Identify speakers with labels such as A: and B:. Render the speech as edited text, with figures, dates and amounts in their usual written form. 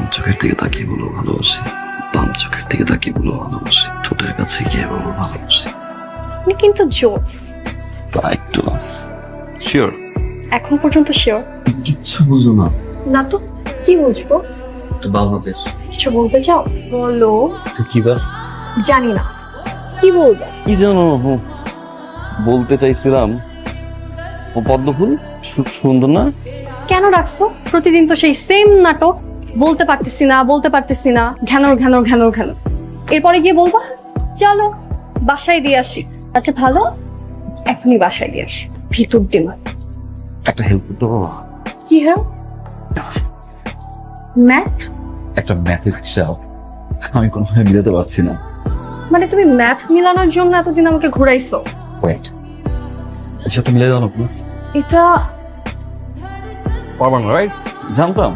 A: ডান চোখের দিকে তাকিয়ে বলো ভালোবাসি, বাম চোখের দিকে তাকিয়ে বলো ভালোবাসি, ঠোঁটের কাছে গিয়ে বলো ভালোবাসি।
B: আপনি কিন্তু জোস।
A: তা একটু আস শিওর?
B: এখন পর্যন্ত শিওর
A: কিচ্ছু বুঝো না
B: না তো? কি বুঝবো?
A: তো বাম হাতের
B: কিছু বলতে চাও? বলো।
A: কি বার
B: জানি না, কি বলবো?
A: কি জানো বলতে চাইছিলাম, ও পদ্ম ফুল সুন্দর না?
B: কেন রাখছো প্রতিদিন তো সেই সেম নাটক? বলতে পারতেছি না, বলতে পারতেছি না, ঘ্যানোর ঘ্যানোর ঘ্যানোর ঘ্যানোর। এরপরে গিয়ে বলবা চলো বাসায় দিয়ে আসি। আচ্ছা ভালো, এখনই বাসায় দিয়ে আসি, ভিতর ডিমার।
A: একটা হেল্প করতে পারবো?
B: কি হ্যাঁ? ম্যাথ?
A: একটা ম্যাথের হিসাব আমি কোনোভাবে মিলাতে পারছি না।
B: মানে তুমি ম্যাথ মিলানোর জন্য এতদিন আমাকে ঘুরাইছো?
A: ওয়েট, হিসাবটা মিলাই দাও না প্লিজ।
B: এটা
A: পারবা না রাইট? জানতাম।